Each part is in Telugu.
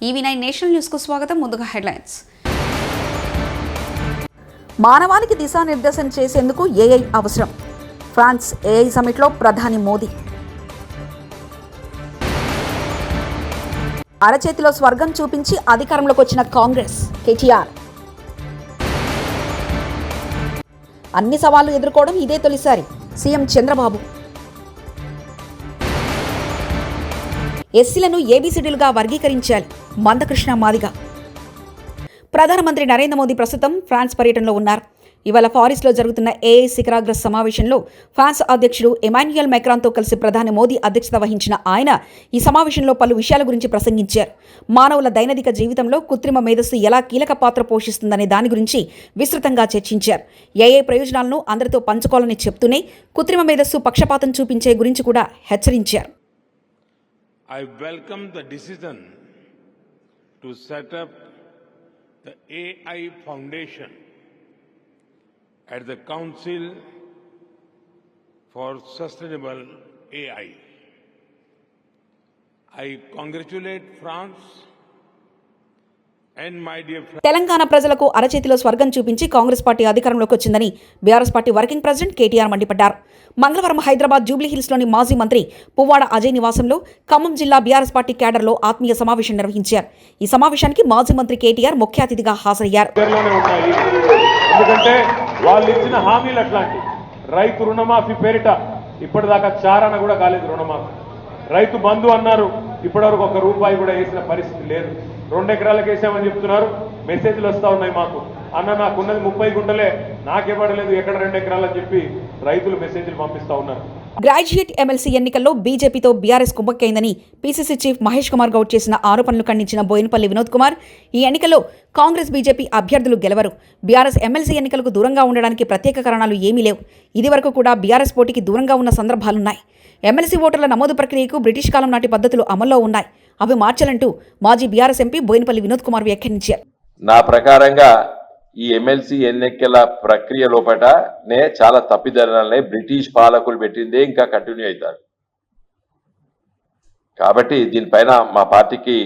ఈవీ9 నేషనల్ న్యూస్ కు స్వాగతం. ముందుగా హెడ్లైన్స్. మానవానికి దిశానిర్దేశం చేసేందుకు ఏఐ అవసరం. ఫ్రాన్స్ ఏఐ సమిట్లో ప్రధాని మోదీ. అరచేతిలో స్వర్గం చూపించి అధికారంలోకి వచ్చిన కాంగ్రెస్ కేటీఆర్. అన్ని సవాళ్లు ఎదుర్కోవడం ఇదే తొలిసారి సీఎం చంద్రబాబు. ఎస్సీలను ఏబీసీడీలుగా వర్గీకరించాలి మందకృష్ణ మాదిగ. ప్రధానమంత్రి నరేంద్ర మోదీ ప్రస్తుతం ఫ్రాన్స్ పర్యటనలో ఉన్నారు. ఇవాళ పారిస్లో జరుగుతున్న ఏఐ శిఖరాగ్ర సమావేశంలో ఫ్రాన్స్ అధ్యక్షుడు ఎమాన్యుయల్ మెక్రాన్తో కలిసి ప్రధాని మోదీ అధ్యక్షత వహించిన ఆయన ఈ సమావేశంలో పలు విషయాల గురించి ప్రసంగించారు. మానవుల దైనందిక జీవితంలో కృత్రిమ మేధస్సు ఎలా కీలక పాత్ర పోషిస్తుందనే దాని గురించి విస్తృతంగా చర్చించారు. ఏఐ ప్రయోజనాలను అందరితో పంచుకోవాలని చెప్తూనే కృత్రిమ మేధస్సు పక్షపాతం చూపించే గురించి కూడా హెచ్చరించారు. I welcome the decision to set up the AI Foundation at the Council for Sustainable AI. I congratulate France and my dear friends. Telangana ప్రజలకు అరచేతిలో స్వర్గం చూపించి కాంగ్రెస్ పార్టీ అధికారంలోకి వచ్చిందని BRS party working president KTR మండిపడ్డారు. మంగళవారం హైదరాబాద్ జూబ్లీహిల్స్లోని మాజీ మంత్రి పువ్వాడ అజయ్ నివాసంలో ఖమ్మం జిల్లా బీఆర్ఎస్ పార్టీ క్యాడర్లో ఆత్మీయ సమావేశం నిర్వహించారు. ఈ సమావేశానికి మాజీ మంత్రి కేటీఆర్ ముఖ్య అతిథిగా హాజరయ్యారు. ఎందుకంటే వాళ్ళు ఇచ్చిన హామీలు అట్లాంటి రైతు రుణమాఫీ పేరిట ఇప్పటిదాకా చారణ కూడా కాలేదు. రుణమాఫీ రైతు బంధు అన్నారు, ఇప్పటివరకు ఒక్క రూపాయి కూడా వేసిన పరిస్థితి లేదు. 2 ఎకరాలకు వేసామని చెప్తున్నారు. మెసేజ్లు వస్తూ ఉన్నాయి మాకు, అన్న నాకున్నది 30 గుంటలే, నాకేపడలేదు, ఎక్కడ 2 ఎకరాలని చెప్పి రైతులు మెసేజ్లు పంపిస్తూ ఉన్నారు. గ్రాడ్యుయేట్ ఎమ్మెల్సీ ఎన్నికల్లో బీజేపీతో బీఆర్ఎస్ కుమ్మక్కైందని పీసీసీ చీఫ్ మహేష్ కుమార్ గౌడ్ చేసిన ఆరోపణలు ఖండించిన బోయినపల్లి వినోద్ కుమార్, ఈ ఎన్నికల్లో కాంగ్రెస్ బీజేపీ అభ్యర్థులు గెలవరు, బీఆర్ఎస్ ఎమ్మెల్సీ ఎన్నికలకు దూరంగా ఉండడానికి ప్రత్యేక కారణాలు ఏమీ లేవు, ఇదివరకు కూడా బీఆర్ఎస్ పోటీకి దూరంగా ఉన్న సందర్భాలున్నాయి, ఎమ్మెల్సీ ఓటర్ల నమోదు ప్రక్రియకు బ్రిటిష్ కాలం నాటి పద్ధతులు అమల్లో ఉన్నాయి, అవి మార్చాలంటూ మాజీ బీఆర్ఎస్ ఎంపీ బోయినపల్లి వినోద్ కుమార్ వ్యాఖ్యానించారు. నా ప్రకారంగా ఈ ఎమ్మెల్సీ ఎన్నికల ప్రక్రియ లోపటనే చాలా తప్పిదాలనే బ్రిటిష్ పాలకులు పెట్టిందే ఇంకా కంటిన్యూ అవుతారు. కాబట్టి దీనిపైన మా పార్టీకి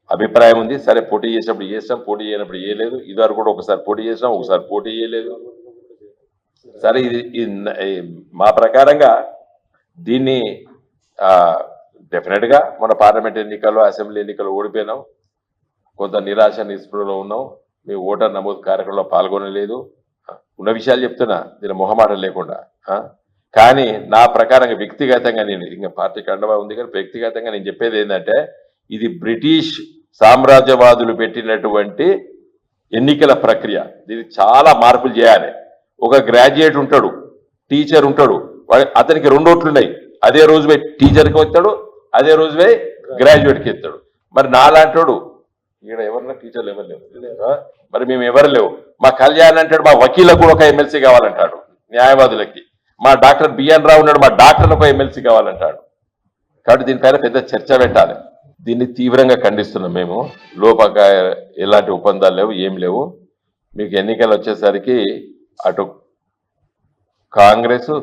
అభిప్రాయం ఉంది. సరే, పోటీ చేసినప్పుడు చేస్తాం, పోటీ చేయనప్పుడు చేయలేదు. ఇదివరకు కూడా ఒకసారి పోటీ చేసినాం, ఒకసారి పోటీ చేయలేదు. సరే, ఇది మా ప్రకారంగా దీన్ని డెఫినెట్గా మన పార్లమెంట్ ఎన్నికల్లో, అసెంబ్లీ ఎన్నికల్లో ఓడిపోయినాం, కొంత నిరాశ నిస్పృహలో ఉన్నాం, మీ ఓటర్ నమోదు కార్యక్రమంలో పాల్గొనలేదు, ఉన్న విషయాలు చెప్తున్నా దీని మొహమాటం లేకుండా. కానీ నా ప్రకారంగా వ్యక్తిగతంగా నేను ఇంకా పార్టీకి అండగా ఉంది, కానీ వ్యక్తిగతంగా నేను చెప్పేది ఏంటంటే, ఇది బ్రిటిష్ సామ్రాజ్యవాదులు పెట్టినటువంటి ఎన్నికల ప్రక్రియ. దీనికి చాలా మార్పులు చేయాలి. ఒక గ్రాడ్యుయేట్ ఉంటాడు, టీచర్ ఉంటాడు, అతనికి 2 ఓట్లు ఉన్నాయి, అదే రోజు పోయి టీచర్కి వస్తాడు, అదే రోజు పోయి గ్రాడ్యుయేట్కి ఎత్తాడు. మరి నాలాంటాడు ఇక్కడ ఎవరన్నా టీచర్లు ఎవరు లేవు, మరి మేము ఎవరు లేవు. మా కళ్యాణ్ అంటాడు మా వకీలకు కూడా ఒక ఎమ్మెల్సీ కావాలంటాడు, న్యాయవాదులకి. మా డాక్టర్ బిఎన్ రావు ఉన్నాడు, మా డాక్టర్లకు ఒక ఎమ్మెల్సీ కావాలంటాడు. కాబట్టి దీనిపైన పెద్ద చర్చ పెట్టాలి. దీన్ని తీవ్రంగా ఖండిస్తున్నాం మేము. లోపక ఎలాంటి ఒప్పందాలు లేవు, ఏం లేవు. మీకు ఎన్నికలు వచ్చేసరికి అటు కాంగ్రెస్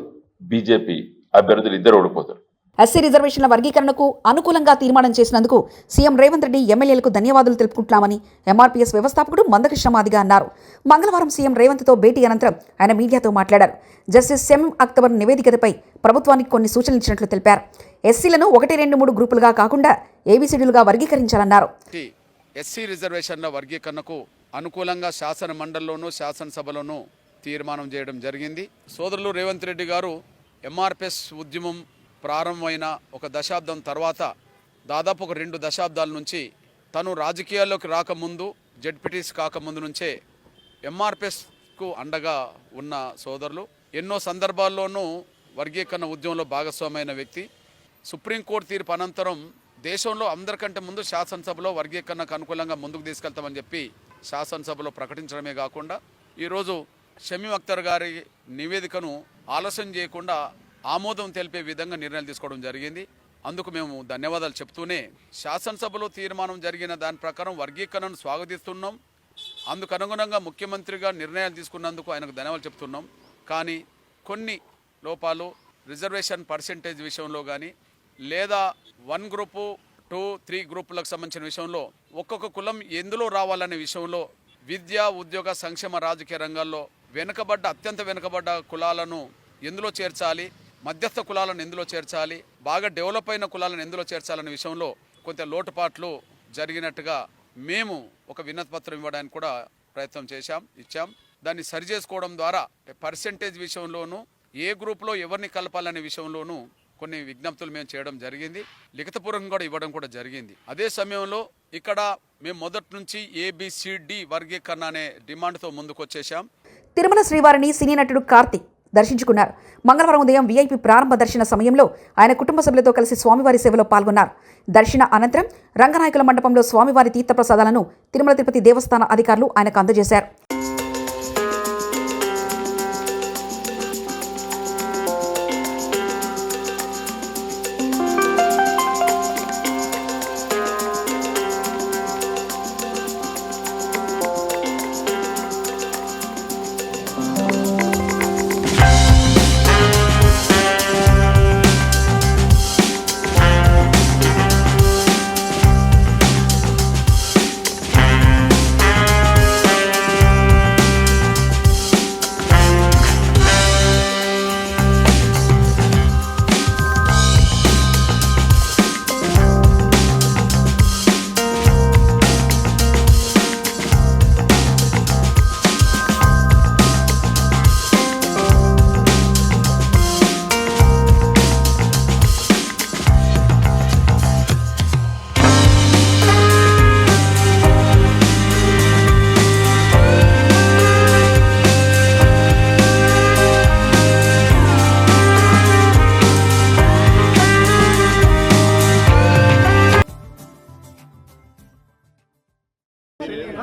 బీజేపీ అభ్యర్థులు ఇద్దరు ఓడిపోతారు. ఎస్సీ రిజర్వేషన్ల వర్గీకరణకు అనుకూలంగా తీర్మానం చేసినందుకు సీఎం రేవంత్ రెడ్డి ఎమ్మెల్యేలకు ధన్యవాదాలు తెలుపుకుంటున్నామని ఎంఆర్పీఎస్ వ్యవస్థాపకుడు మందకృష్ణ మాదిగ అన్నారు. మంగళవారం సీఎం రేవంత్తో భేటీ అనంతరం ఆయన మీడియాతో మాట్లాడారు. జస్టిస్ సెమ్ అక్తోబర్ నివేదికపై ప్రభుత్వానికి కొన్ని సూచనలు ఇచ్చినట్లు తెలిపారు. ఎస్సీలను 1, 2, 3 గ్రూపులుగా కాకుండా ఏబీసీడీలుగా వర్గీకరించాలన్నారు. ఎస్సీ రిజర్వేషన్ల వర్గీకరణకు అనుకూలంగా శాసన మండలిలోనూ శాసనసభలోనూ తీర్మానం చేయడం జరిగింది. సోదరులు రేవంత్ రెడ్డి గారు ఎంఆర్పీఎస్ ఉద్యమం ప్రారంభమైన ఒక దశాబ్దం తర్వాత దాదాపు ఒక 2 దశాబ్దాల నుంచి తను రాజకీయాల్లోకి రాకముందు, జెడ్పీటీస్ కాకముందు నుంచే ఎంఆర్పీఎస్కు అండగా ఉన్న సోదరులు. ఎన్నో సందర్భాల్లోనూ వర్గీకరణ ఉద్యమంలో భాగస్వామైన వ్యక్తి. సుప్రీంకోర్టు తీర్పు అనంతరం దేశంలో అందరికంటే ముందు శాసనసభలో వర్గీకరణకు అనుకూలంగా ముందుకు తీసుకెళ్తామని చెప్పి శాసనసభలో ప్రకటించడమే కాకుండా ఈరోజు షమీమ్ అఖ్తర్ గారి నివేదికను ఆలస్యం చేయకుండా ఆమోదం తెలిపే విధంగా నిర్ణయాలు తీసుకోవడం జరిగింది. అందుకు మేము ధన్యవాదాలు చెప్తూనే శాసనసభలో తీర్మానం జరిగిన దాని ప్రకారం వర్గీకరణను స్వాగతిస్తున్నాం. అందుకు అనుగుణంగా ముఖ్యమంత్రిగా నిర్ణయాలు తీసుకున్నందుకు ఆయనకు ధన్యవాదాలు చెప్తున్నాం. కానీ కొన్ని లోపాలు రిజర్వేషన్ పర్సెంటేజ్ విషయంలో కానీ, లేదా 1 గ్రూపు 2, 3 గ్రూపులకు సంబంధించిన విషయంలో ఒక్కొక్క కులం ఎందులో రావాలనే విషయంలో విద్య, ఉద్యోగ, సంక్షేమ, రాజకీయ రంగాల్లో అత్యంత వెనుకబడ్డ కులాలను ఎందులో చేర్చాలి, మధ్యస్థ కులాలను ఎందులో చేర్చాలి, బాగా డెవలప్ అయిన కులాలను ఎందులో చేర్చాలనే విషయంలో కొంత లోటుపాట్లు జరిగినట్టుగా మేము ఒక వినతి పత్రం ఇవ్వడానికి కూడా ప్రయత్నం ఇచ్చాం. దాన్ని సరి చేసుకోవడం ద్వారా పర్సెంటేజ్ విషయంలోనూ ఏ గ్రూప్లో ఎవరిని కలపాలనే విషయంలోనూ కొన్ని విజ్ఞప్తులు మేము చేయడం జరిగింది. లిఖితపూర్వకంగా కూడా ఇవ్వడం కూడా జరిగింది. అదే సమయంలో ఇక్కడ మేము మొదటి నుంచి ABCD వర్గీకరణ అనే డిమాండ్తో ముందుకు వచ్చేసాం. తిరుమల శ్రీవారిని సినీ నటుడు కార్తీక్ దర్శించుకున్నారు. మంగళవారం ఉదయం VIP ప్రారంభ దర్శన సమయంలో ఆయన కుటుంబ సభ్యులతో కలిసి స్వామివారి సేవలో పాల్గొన్నారు. దర్శన అనంతరం రంగనాయకుల మండపంలో స్వామివారి తీర్థప్రసాదాలను తిరుమల తిరుపతి దేవస్థాన అధికారులు ఆయనకు అందజేశారు.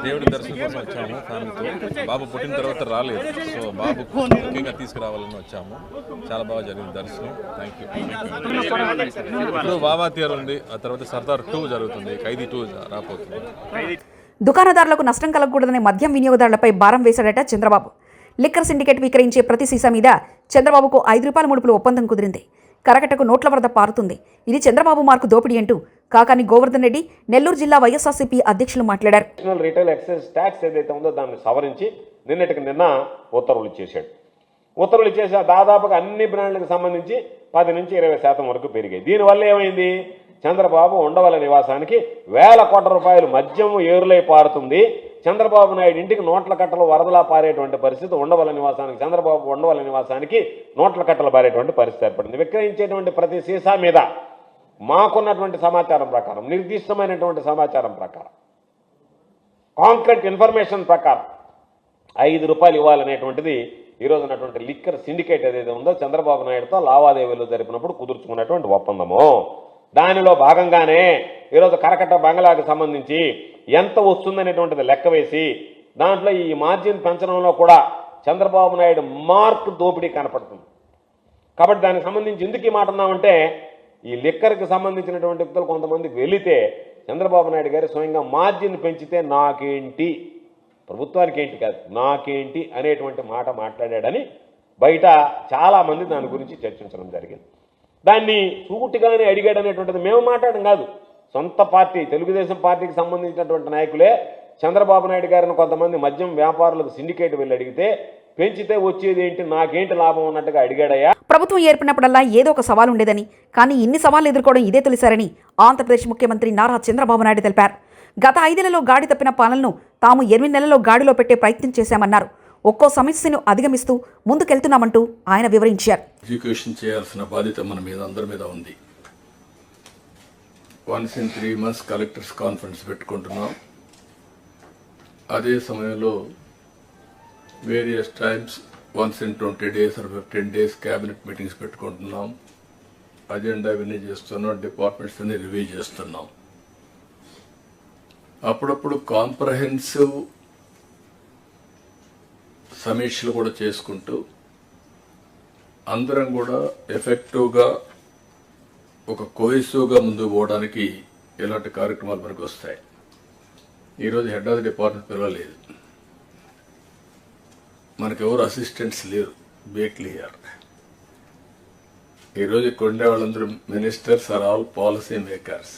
దేవుడి దర్శనం కోసం వచ్చాము ఫ్యామిలీతో. బాబు పుట్టిన తర్వాత రాలేదు, సో బాబు ముఖ్యంగా తీసుకురావాలని వచ్చాము. చాలా బాగా జరిగింది దర్శనం. Thank you. ఇప్పుడు బాబా థియేటర్ ఉంది, ఆ తర్వాత సర్దార్ 2 జరుగుతుంది, ఖైదీ 2 రాబోతుంది. దుకాణదారులకు నష్టం కలగకూడదనే మద్యం వినియోగదారులపై భారం వేశాడట చంద్రబాబు. లిక్కర్ సిండికేట్ విక్రయించే ప్రతి సీసా మీద చంద్రబాబుకు ₹5 ముడుపులు ఒప్పందం కుదిరింది. కరకట్టకు నోట్ల వరద పారుతుంది. ఇది చంద్రబాబు మార్కు దోపిడీ అంటూ కాకాని గోవర్ధన్ రెడ్డి నెల్లూరు జిల్లా వైఎస్ఆర్సీపీ అధ్యక్షులు మాట్లాడారు. నేషనల్ రిటైల్ ఎక్సైజ్ ట్యాక్స్ ఏదైతే ఉందో దాన్ని సవరించి నిన్న ఉత్తర్వులు చేశాడు. ఉత్తర్వులు చేసే దాదాపుగా అన్ని బ్రాండ్లకు సంబంధించి 10 నుంచి 20% వరకు పెరిగాయి. దీనివల్ల ఏమైంది? చంద్రబాబు ఉండవల్లి నివాసానికి ₹1,000 కోట్ల మద్యం ఏరులై పారుతుంది. చంద్రబాబు నాయుడు ఇంటికి నోట్ల కట్టలు వరదలా పారేటువంటి పరిస్థితి ఉండవల్లి నివాసానికి, చంద్రబాబు ఉండవల్లి నివాసానికి నోట్ల కట్టలు పారేటువంటి పరిస్థితి ఏర్పడింది. విక్రయించేటువంటి ప్రతి సీసా మీద మాకున్నటువంటి సమాచారం ప్రకారం, నిర్దిష్టమైనటువంటి సమాచారం ప్రకారం, కాంక్రీట్ ఇన్ఫర్మేషన్ ప్రకారం ₹5 ఇవ్వాలనేటువంటిది ఈరోజు ఉన్నటువంటి లిక్కర్ సిండికేట్ ఏదైతే ఉందో చంద్రబాబు నాయుడుతో లావాదేవీలు జరిపినప్పుడు కుదుర్చుకున్నటువంటి ఒప్పందము. దానిలో భాగంగానే ఈరోజు కరకట్ట బంగ్లాకు సంబంధించి ఎంత వస్తుందనేటువంటిది లెక్క వేసి దాంట్లో ఈ మార్జిన్ పెంచడంలో కూడా చంద్రబాబు నాయుడు మార్క్ దోపిడీ కనపడుతుంది. కాబట్టి దానికి సంబంధించి ఎందుకు ఈ మాట ఉన్నామంటే, ఈ లిక్కర్కి సంబంధించినటువంటి వ్యక్తులు కొంతమంది వెళితే చంద్రబాబు నాయుడు గారు స్వయంగా మార్జిన్ పెంచితే నాకేంటి, ప్రభుత్వానికి ఏంటి కాదు నాకేంటి అనేటువంటి మాట మాట్లాడాడని బయట చాలామంది దాని గురించి చర్చించడం జరిగింది. దాన్ని సూటిగానే అడిగాడు అనేటువంటిది మేము మాట్లాడడం కాదు, సొంత పార్టీ తెలుగుదేశం పార్టీకి సంబంధించినటువంటి నాయకులే చంద్రబాబు నాయుడు గారిని కొంతమంది మద్యం వ్యాపారులకు సిండికేట్ వెళ్ళి అడిగితే పెంచితే వచ్చేది ఏంటి, నాకేంటి లాభం ఉన్నట్టుగా అడిగాడయ్యా. ప్రభుత్వం ఏర్పడినప్పుడల్లా ఏదో ఒక సవాల్ ఉండేదని, కానీ ఇన్ని సవాళ్లు ఎదుర్కోవడం ఇదే తొలిసారని ఆంధ్రప్రదేశ్ ముఖ్యమంత్రి నారా చంద్రబాబు నాయుడు తెలిపారు. గత 5 నెలల్లో గాడి తప్పిన పాలనను తాము 8 నెలల్లో గాడిలో పెట్టే ప్రయత్నం చేశామన్నారు. ఒక్కో సమస్యను అధిగమిస్తూ ముందుకెళ్తున్నామంటూ ఆయన వివరించారు. ఎడ్యుకేషన్ చేయాల్సిన బాధ్యత మన మీద అందరి మీద ఉంది. Once in 3 months collectors conference పెట్టుకుంటున్నాం. అదే సమయంలో various times once in 20 days or 15 days cabinet meetings పెట్టుకుంటున్నాం. అజెండా ఇవన్నీ చేస్తున్నాం, డిపార్ట్మెంట్స్ అన్ని రివ్యూ చేస్తున్నాం. అప్పుడప్పుడు కాంప్రహెన్సివ్ సమీక్షలు కూడా చేసుకుంటూ అందరం కూడా ఎఫెక్టివ్గా ఒక కోహెసివ్గా ముందుకు పోవడానికి ఇలాంటి కార్యక్రమాలు మనకు వస్తాయి. ఈరోజు హెడ్ ఆఫ్ ది డిపార్ట్మెంట్ పిలవలేదు, మనకెవరు అసిస్టెంట్స్ లేరు. Be clear. ఈరోజు ఇక్కడ ఉండే వాళ్ళందరూ ministers are all policy makers.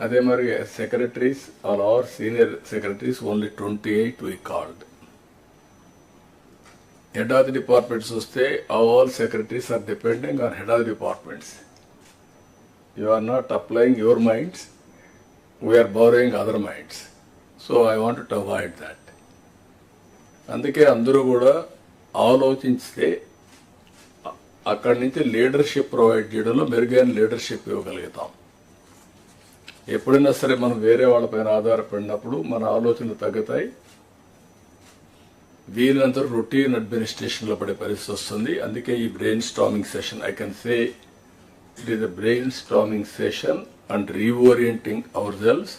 అదే మరి secretaries all are senior secretaries only 28 we called. Head of the departments వస్తే all secretaries are depending on head of the departments. You are not applying your minds, we are borrowing other minds. So I wanted to avoid that. అందుకే అందరూ కూడా ఆలోచిస్తే అక్కడి నుంచి లీడర్షిప్ ప్రొవైడ్ చేయడంలో మెరుగైన లీడర్షిప్ ఇవ్వగలుగుతాం. ఎప్పుడైనా సరే మనం వేరే వాళ్ళపైన ఆధారపడినప్పుడు మన ఆలోచనలు తగ్గుతాయి, వీళ్ళంతా రొటీన్ అడ్మినిస్ట్రేషన్లో పడే పరిస్థితి వస్తుంది. అందుకే ఈ brain storming session, I can say it is a brain storming session and reorienting hour cells.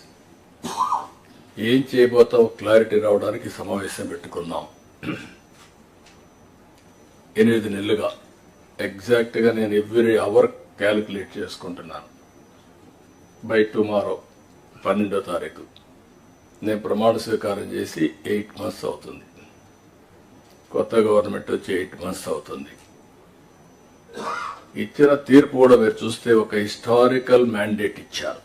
ఏం చేయబోతావు క్లారిటీ రావడానికి సమావేశం పెట్టుకున్నాం. 8 నెలలుగా ఎగ్జాక్ట్గా నేను ఎవ్రీ అవర్ క్యాలిక్యులేట్ చేసుకుంటున్నాను. బై టుమారో 12వ తారీఖు నేను ప్రమాణ స్వీకారం చేసి 8 months అవుతుంది. కొత్త గవర్నమెంట్ వచ్చి 8 months అవుతుంది. ఇచ్చిన తీర్పు కూడా మీరు చూస్తే ఒక హిస్టారికల్ మ్యాండేట్ ఇచ్చారు.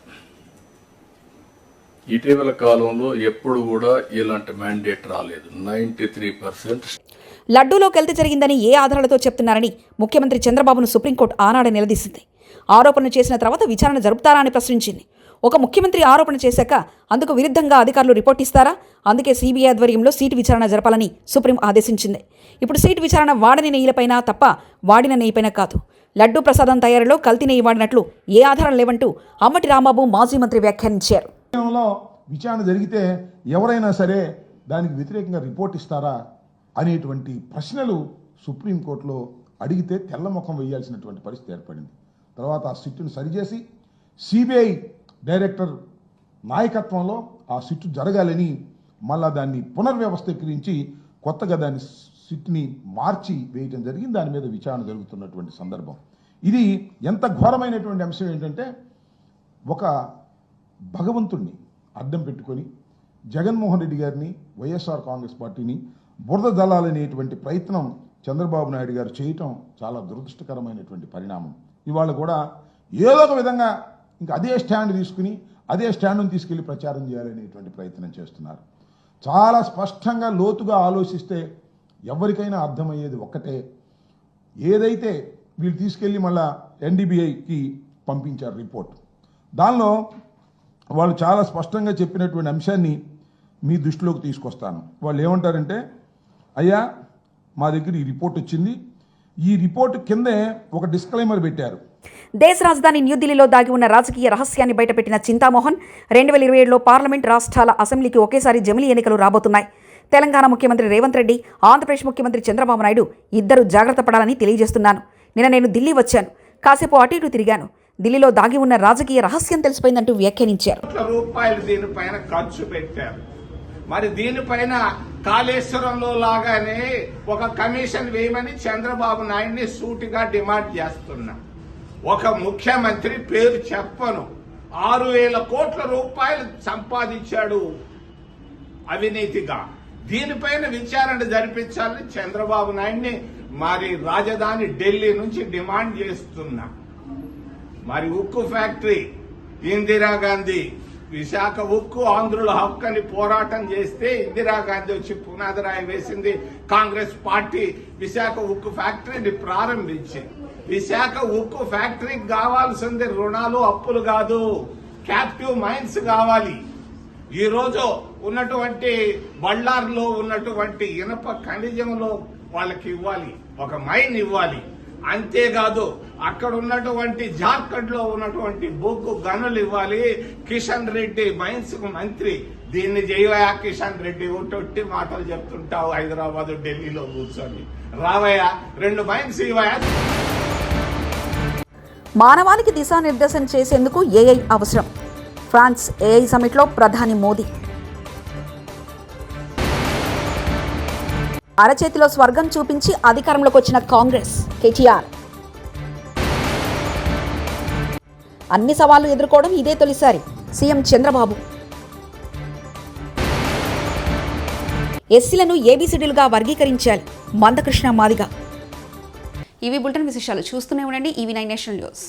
ఇటీవల కాలంలో ఎప్పుడు కూడా ఇలాంటి మ్యాండేట్ రాలేదు. 93%. లడ్డూలో కల్తీ జరిగిందని ఏ ఆధారాలతో చెప్తున్నారని ముఖ్యమంత్రి చంద్రబాబును సుప్రీంకోర్టు ఆనాడే నిలదీసింది. ఆరోపణలు చేసిన తర్వాత విచారణ జరుపుతారా అని ప్రశ్నించింది. ఒక ముఖ్యమంత్రి ఆరోపణ చేశాక అందుకు విరుద్ధంగా అధికారులు రిపోర్ట్ ఇస్తారా? అందుకే సిబిఐ ఆధ్వర్యంలో సీటు విచారణ జరపాలని సుప్రీం ఆదేశించింది. ఇప్పుడు సీటు విచారణ వాడని నెయ్యిలపైన తప్ప వాడిన నెయ్యిపైన కాదు. లడ్డూ ప్రసాదం తయారీలో కల్తీ నెయ్యి వాడినట్లు ఏ ఆధారం లేవంటూ అమ్మటి రాంబాబు మాజీ మంత్రి వ్యాఖ్యానించారు. విచారణ జరిగితే ఎవరైనా సరే దానికి వ్యతిరేకంగా రిపోర్ట్ ఇస్తారా అనేటువంటి ప్రశ్నలు సుప్రీంకోర్టులో అడిగితే తెల్లముఖం వేయాల్సినటువంటి పరిస్థితి ఏర్పడింది. తర్వాత ఆ సిట్టును సరిచేసి సిబిఐ డైరెక్టర్ నాయకత్వంలో ఆ సిట్టు జరగాలని మళ్ళా దాన్ని పునర్వ్యవస్థీకరించి కొత్తగా దాన్ని సిట్ని మార్చి వేయటం జరిగింది. దాని మీద విచారణ జరుగుతున్నటువంటి సందర్భం ఇది. ఎంత ఘోరమైనటువంటి అంశం ఏంటంటే, ఒక భగవంతుణ్ణి అడ్డం పెట్టుకొని జగన్మోహన్ రెడ్డి గారిని, వైఎస్ఆర్ కాంగ్రెస్ పార్టీని బురద జల్లాలనేటువంటి ప్రయత్నం చంద్రబాబు నాయుడు గారు చేయటం చాలా దురదృష్టకరమైనటువంటి పరిణామం. ఇవాళ కూడా ఏదో ఒక విధంగా ఇంకా అదే స్టాండ్ తీసుకుని అదే స్టాండ్ను తీసుకెళ్లి ప్రచారం చేయాలనేటువంటి ప్రయత్నం చేస్తున్నారు. చాలా స్పష్టంగా లోతుగా ఆలోచిస్తే ఎవరికైనా అర్థమయ్యేది ఒక్కటే, ఏదైతే వీళ్ళు తీసుకెళ్ళి మళ్ళా ఎన్డీబీఐకి పంపించారు రిపోర్ట్, దానిలో వాళ్ళు చాలా స్పష్టంగా చెప్పినటువంటి అంశాన్ని మీ దృష్టిలోకి తీసుకొస్తాను. వాళ్ళు ఏమంటారంటే, అయ్యా మా దగ్గర ఈ రిపోర్ట్ వచ్చింది, ఈ రిపోర్టు కిందే ఒక డిస్క్లైమర్ పెట్టారు. దేశ రాజధాని న్యూఢిల్లీలో దాగి ఉన్న రాజకీయ రహస్యాన్ని బయటపెట్టిన చింతామోహన్ 2027లో పార్లమెంట్, రాష్ట్రాల అసెంబ్లీకి ఒకేసారి జమిలీ ఎన్నికలు రాబోతున్నాయి. తెలంగాణ ముఖ్యమంత్రి రేవంత్ రెడ్డి, ఆంధ్రప్రదేశ్ ముఖ్యమంత్రి చంద్రబాబు నాయుడు ఇద్దరు జాగ్రత్త పడాలని తెలియజేస్తున్నాను. నిన్న నేను ఢిల్లీ వచ్చాను, కాసేపు అటు ఇటు తిరిగాను. ఢిల్లీలో దాగి ఉన్న రాజకీయ రహస్యం తెలిసిపోయిందంటూ వ్యాఖ్యానించారు. రూపాయలు దీనిపైన ఖర్చు పెట్టారు. మరి దీనిపైన కాళేశ్వరంలో లాగానే ఒక కమిషన్ వేయమని చంద్రబాబు నాయుడిని సూటిగా డిమాండ్ చేస్తున్నా. ఒక ముఖ్యమంత్రి పేరు చెప్పను 6,000 కోట్ల రూపాయలు సంపాదించాడు అవినీతిగా. దీనిపైన విచారణ జరిపించాలని చంద్రబాబు నాయుడిని మరి రాజధాని ఢిల్లీ నుంచి డిమాండ్ చేస్తున్నా. మరి ఉక్కు ఫ్యాక్టరీ, ఇందిరాగాంధీ విశాఖ ఉక్కు ఆంధ్రుల హక్కు అని పోరాటం చేస్తే ఇందిరాగాంధీ వచ్చి పునాదిరాయి వేసింది. కాంగ్రెస్ పార్టీ విశాఖ ఉక్కు ఫ్యాక్టరీని ప్రారంభించింది. విశాఖ ఉక్కు ఫ్యాక్టరీకి కావాల్సింది రుణాలు, అప్పులు కాదు, క్యాప్టివ్ మైన్స్ కావాలి. ఈ రోజు ఉన్నటువంటి బళ్ళార్లో ఉన్నటువంటి ఇనప ఖనిజంలో వాళ్ళకి ఇవ్వాలి, ఒక మైన్ ఇవ్వాలి. అంతేకాదు అక్కడ ఉన్నటువంటి జార్ఖండ్ లో ఉన్నటువంటి బొగ్గు గనులు ఇవ్వాలి. కిషన్ రెడ్డి మైన్స్ కు మంత్రి, దీన్ని చేయవయా కిషన్ రెడ్డి, ఒట్టి మాటలు చెప్తుంటావు హైదరాబాద్ ఢిల్లీలో కూర్చొని, రావయ్యా 2 మైన్స్ ఇవ్వయా. మానవాళికి దిశానిర్దేశం చేసేందుకు ఏఐ అవసరం. ఫ్రాన్స్ ఏఐ సమిట్లో ప్రధాని మోదీ. అరచేతిలో స్వర్గం చూపించి అధికారంలోకి వచ్చిన కాంగ్రెస్, కేటీఆర్. అన్ని సవాళ్లు ఎదుర్కోవడం ఇదే తొలిసారి, సీఎం చంద్రబాబు. ఎస్సీలను ఏబీసీడీలుగా వర్గీకరించాలి, మందకృష్ణ మాదిగ. ఇవి బులెటిన్ విశేషాలు. చూస్తూనే ఉండండి EV9 నేషనల్ న్యూస్.